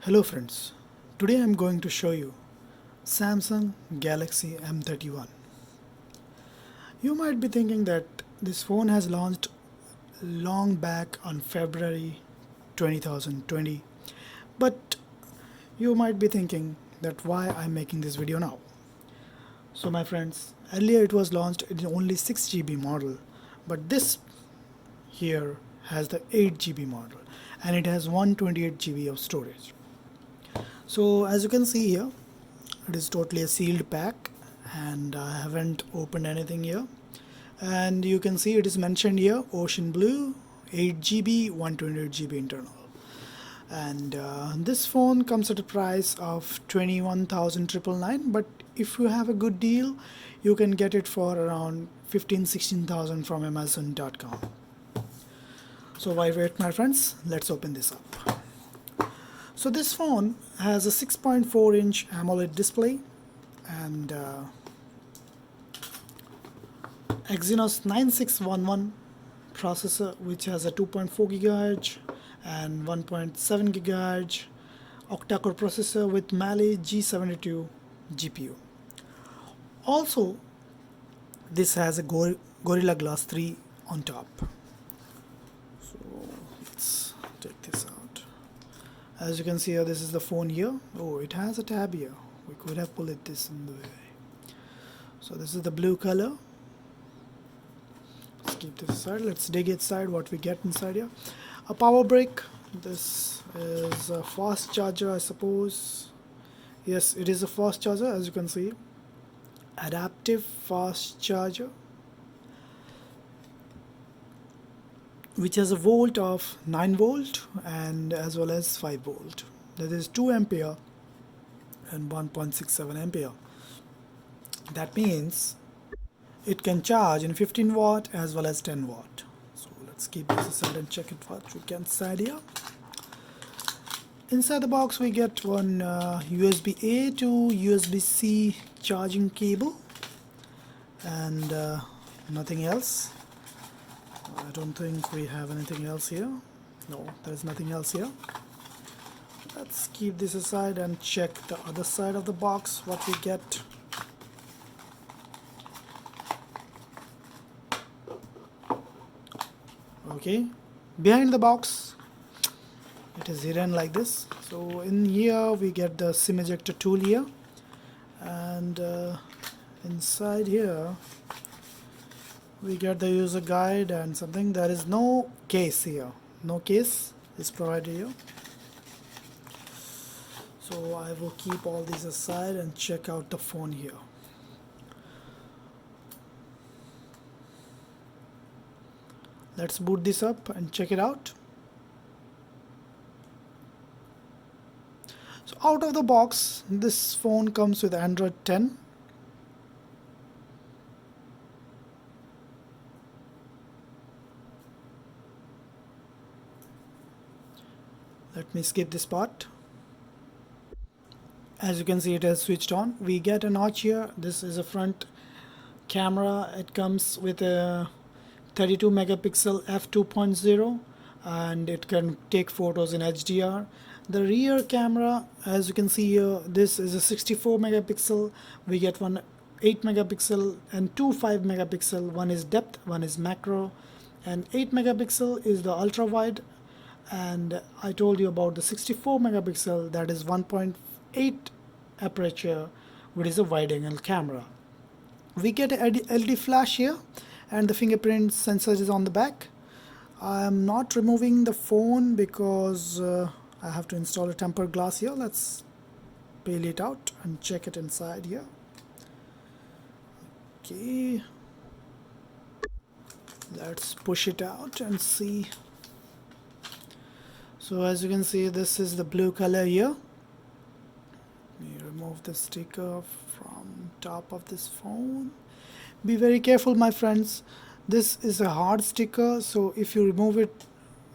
Hello friends, today I am going to show you Samsung Galaxy M31. You might be thinking that this phone has launched long back on February 2020, but you might be thinking that why I'm making this video now. So my friends, earlier it was launched in only 6GB model, but this here has the 8GB model and it has 128GB of storage. So as you can see here, it is totally a sealed pack and I haven't opened anything here, and you can see it is mentioned here ocean blue, 8GB, 128GB internal, and this phone comes at a price of 21,999, but if you have a good deal you can get it for around 15,000-16,000 from Amazon.com. So why wait my friends, let's open this up. So this phone has a 6.4-inch AMOLED display and Exynos 9611 processor, which has a 2.4 GHz and 1.7 GHz octa-core processor with Mali G72 GPU. Also, this has a Gorilla Glass 3 on top. So let's take this out. As you can see here, this is the phone here. Oh, it has a tab here. We could have pulled this in the way. So this is the blue color. Let's keep this aside. Let's dig inside what we get inside here. A power brick. This is a fast charger, I suppose. Yes, it is a fast charger, as you can see. Adaptive fast charger, which has a volt of 9 volt and as well as 5 volt. That is 2 ampere and 1.67 ampere. That means it can charge in 15 watt as well as 10 watt. So let's keep this aside and check it what we can inside here. Inside the box we get one USB-A to USB-C charging cable and nothing else. I don't think we have anything else here. No, there's nothing else here. Let's keep this aside and check the other side of the box what we get. Okay, behind the box it is hidden like this. So in here we get the SIM ejector tool here, and inside here we get the user guide and something. There is no case here. No case is provided here. So I will keep all these aside and check out the phone here. Let's boot this up and check it out. So out of the box, this phone comes with Android 10. Let me skip this part. As you can see, it has switched on. We get a notch here. This is a front camera. It comes with a 32 megapixel f2.0 and it can take photos in HDR. The rear camera, as you can see here, this is a 64 megapixel. We get one 8 megapixel and two 5 megapixel. One is depth, one is macro, and 8 megapixel is the ultra wide. And I told you about the 64 megapixel, that is 1.8 aperture, which is a wide angle camera. We get a LED flash here and the fingerprint sensor is on the back. I am not removing the phone because I have to install a tempered glass here. Let's peel it out and check it inside here. Okay, let's push it out and see. So as you can see, this is the blue color here. Let me remove the sticker from top of this phone. Be very careful my friends, this is a hard sticker, so if you remove it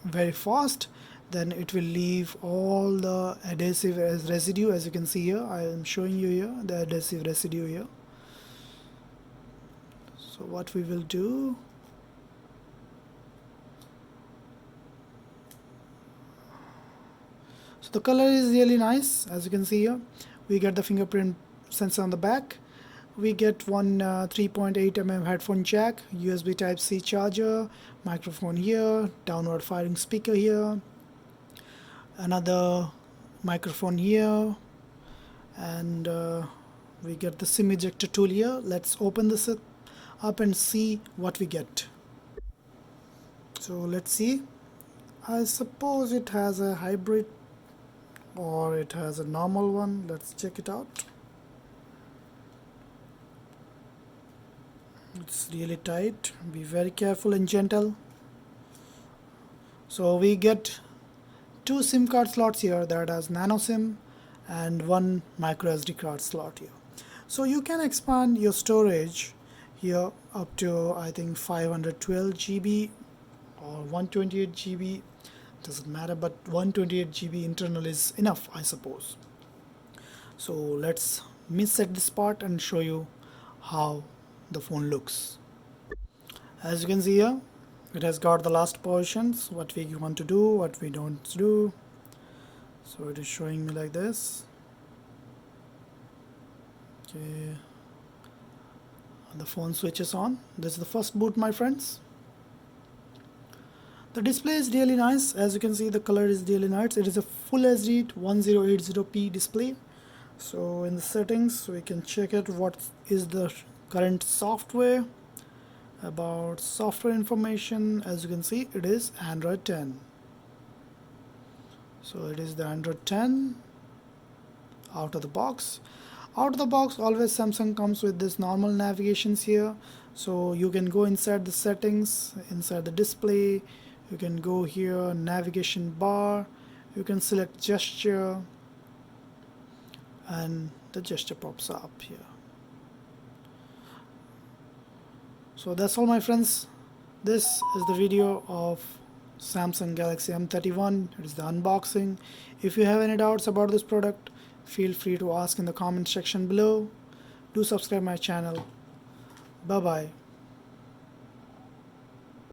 very fast then it will leave all the adhesive residue. As you can see here, I am showing you here the adhesive residue here. So what we will do, So the color is really nice. As you can see here, we get the fingerprint sensor on the back. We get one 3.8 mm headphone jack, USB Type-C charger, microphone here, downward firing speaker here, another microphone here, and we get the SIM ejector tool here. Let's open this up and see what we get. So let's see. I suppose it has a hybrid or it has a normal one. Let's check it out. It's really tight. Be very careful and gentle. So we get two SIM card slots here, that has nano SIM and one micro SD card slot here. So you can expand your storage here up to, I think, 512 GB or 128 GB, doesn't matter, but 128 GB internal is enough, I suppose. So let's set this part and show you how the phone looks. As you can see here, it has got the last positions, what we want to do, what we don't do. So it is showing me like this. Okay, the phone switches on. This is the first boot, my friends. The display is really nice. As you can see, the color is really nice. It is a full HD 1080p display. So in the settings, we can check it what is the current software. About software information, as you can see, it is Android 10. So it is the Android 10 out of the box. Out of the box, always Samsung comes with this normal navigations here. So you can go inside the settings, inside the display. You can go here, navigation bar. You can select gesture, and the gesture pops up here. So that's all, my friends. This is the video of Samsung Galaxy M31. It is the unboxing. If you have any doubts about this product, feel free to ask in the comment section below. Do subscribe my channel. Bye bye.